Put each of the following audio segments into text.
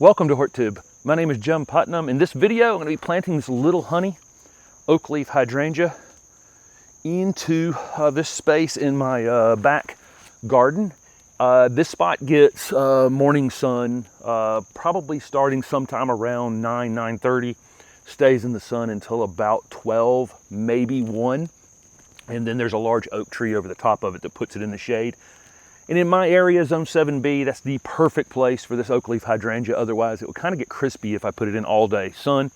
Welcome to HortTube. My name is Jim Putnam. In this video, I'm going to be planting this Little Honey Oakleaf Hydrangea into this space in my back garden. This spot gets morning sun, probably starting sometime around 9:30. Stays in the sun until about 12, maybe 1. And then there's a large oak tree over the top of it that puts it in the shade. And in my area, zone 7B, that's the perfect place for this oakleaf hydrangea. Otherwise, it would kind of get crispy if I put it in all day sun.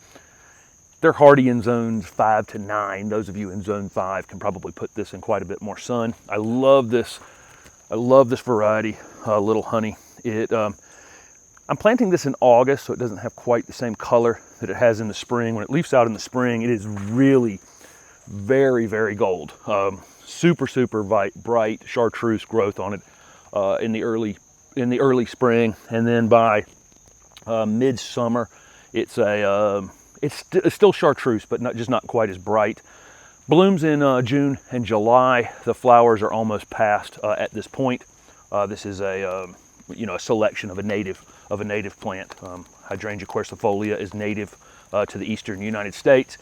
They're hardy in zones 5 to 9. Those of you in zone 5 can probably put this in quite a bit more sun. I love this variety, Little Honey. I'm planting this in August, so it doesn't have quite the same color that it has in the spring. When it leaves out in the spring, it is really very, very gold. Super bright chartreuse growth on it in the early spring, and then by midsummer, it's still chartreuse, but not quite as bright. Blooms in June and July. The flowers are almost past at this point. This is a selection of a native plant. Hydrangea quercifolia is native to the eastern United States.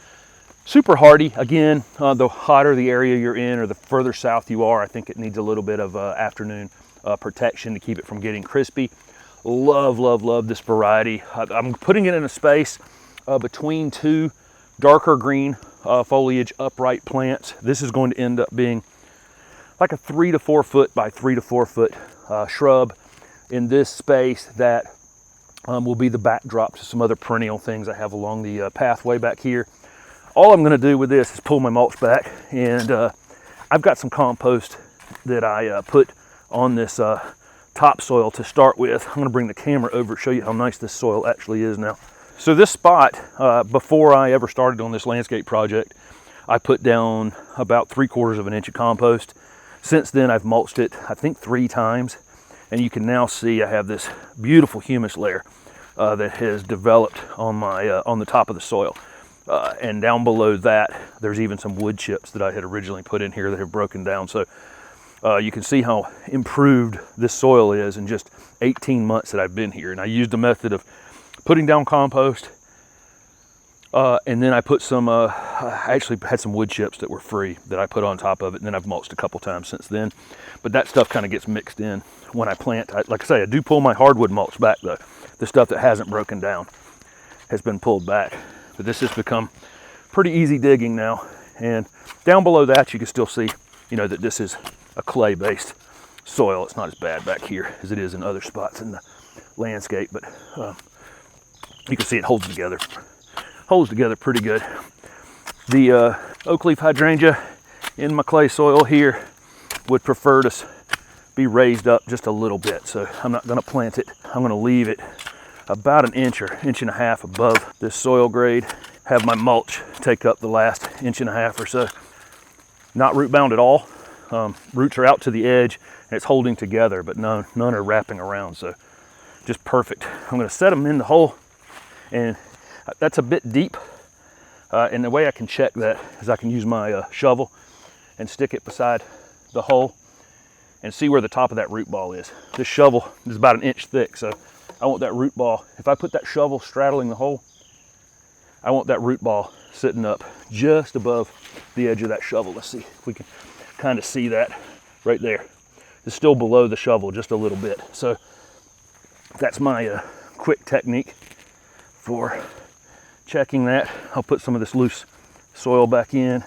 Super hardy. Again, the hotter the area you're in or the further south you are, I think it needs a little bit of afternoon protection to keep it from getting crispy. Love this variety. I'm putting it in a space between two darker green foliage upright plants. This is going to end up being like a 3 to 4 foot by 3 to 4 foot shrub in this space that will be the backdrop to some other perennial things I have along the pathway back here. All I'm going to do with this is pull my mulch back, and I've got some compost that I put on this topsoil to start with. I'm going to bring the camera over to show you how nice this soil actually is now. So this spot, before I ever started on this landscape project, I put down about 3/4 of an inch of compost. Since then, I've mulched it, I think 3 times, and you can now see I have this beautiful humus layer that has developed on the top of the soil. And down below that, there's even some wood chips that I had originally put in here that have broken down. So you can see how improved this soil is in just 18 months that I've been here. And I used a method of putting down compost, and then I put some, I actually had some wood chips that were free that I put on top of it, and then I've mulched a couple times since then. But that stuff kind of gets mixed in when I plant. Like I say, I do pull my hardwood mulch back though. The stuff that hasn't broken down has been pulled back. But this has become pretty easy digging now. And down below that, you can still see, that this is a clay-based soil. It's not as bad back here as it is in other spots in the landscape, but you can see it holds together pretty good. The oakleaf hydrangea in my clay soil here would prefer to be raised up just a little bit. So I'm not gonna plant it. I'm gonna leave it about an inch or inch and a half above this soil grade. Have my mulch take up the last inch and a half or so. Not root bound at all. Roots are out to the edge and it's holding together, but none are wrapping around, so just perfect. I'm gonna set them in the hole, and that's a bit deep. And the way I can check that is I can use my shovel and stick it beside the hole and see where the top of that root ball is. This shovel is about an inch thick, so I want that root ball, if I put that shovel straddling the hole, I want that root ball sitting up just above the edge of that shovel. Let's see if we can kind of see that right there. It's still below the shovel just a little bit. So that's my quick technique for checking that. I'll put some of this loose soil back in,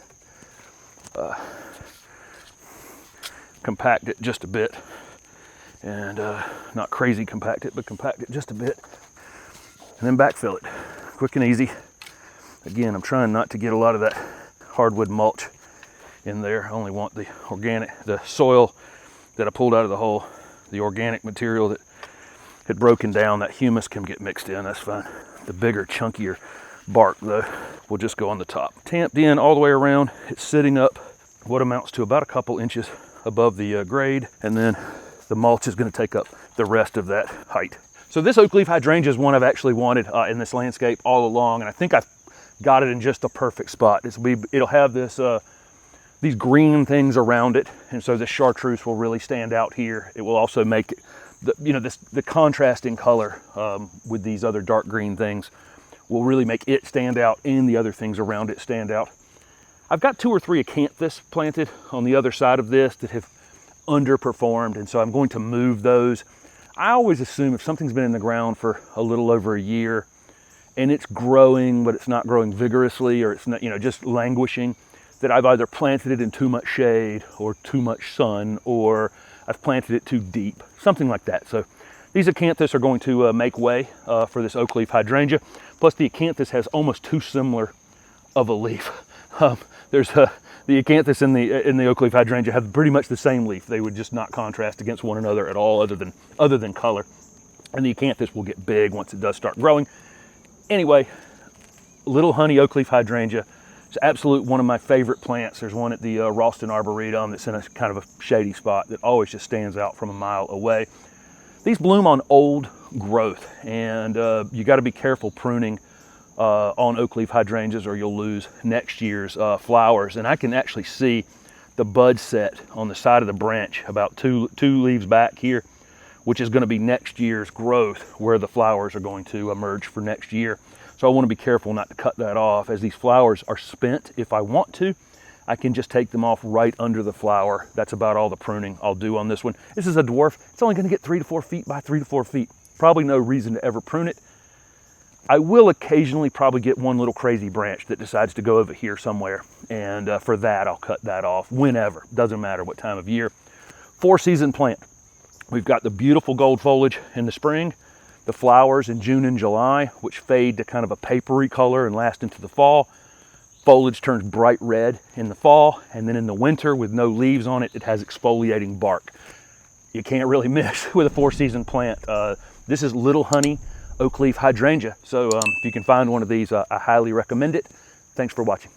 compact it just a bit. And not crazy compact it, but compact it just a bit, and then backfill it quick and easy. Again, I'm trying not to get a lot of that hardwood mulch in there. I only want the soil that I pulled out of the hole, the organic material that had broken down. That humus can get mixed in, that's fine. The bigger, chunkier bark though will just go on the top. Tamped in all the way around. It's sitting up what amounts to about a couple inches above the grade, and then the mulch is going to take up the rest of that height. So this oakleaf hydrangea is one I've actually wanted in this landscape all along, and I think I've got it in just the perfect spot. It'll have these green things around it, and so this chartreuse will really stand out here. It will also make the contrasting color with these other dark green things will really make it stand out and the other things around it stand out. I've got 2 or 3 acanthus planted on the other side of this that have underperformed, and so I'm going to move those. I always assume if something's been in the ground for a little over a year and it's growing, but it's not growing vigorously, or it's not, just languishing, that I've either planted it in too much shade or too much sun, or I've planted it too deep, something like that. So these acanthus are going to make way for this oakleaf hydrangea. Plus the acanthus has almost too similar of a leaf. The acanthus and the oakleaf hydrangea have pretty much the same leaf. They would just not contrast against one another at all, other than color. And the acanthus will get big once it does start growing. Anyway, Little Honey Oakleaf Hydrangea. It's absolute one of my favorite plants. There's one at the Ralston Arboretum that's in a kind of a shady spot that always just stands out from a mile away. These bloom on old growth, and you got to be careful pruning on oakleaf hydrangeas or you'll lose next year's flowers. And I can actually see the bud set on the side of the branch about two leaves back here, which is going to be next year's growth where the flowers are going to emerge for next year. So I want to be careful not to cut that off. As these flowers are spent, if I want to, I can just take them off right under the flower. That's about all the pruning I'll do on this one. This is a dwarf. It's only going to get 3 to 4 feet by 3 to 4 feet. Probably no reason to ever prune it. I will occasionally probably get one little crazy branch that decides to go over here somewhere. And for that, I'll cut that off whenever. Doesn't matter what time of year. 4-season plant. We've got the beautiful gold foliage in the spring, the flowers in June and July, which fade to kind of a papery color and last into the fall. Foliage turns bright red in the fall, and then in the winter with no leaves on it, it has exfoliating bark. You can't really miss with a 4-season plant. This is Little Honey Oakleaf Hydrangea. So if you can find one of these, I highly recommend it. Thanks for watching.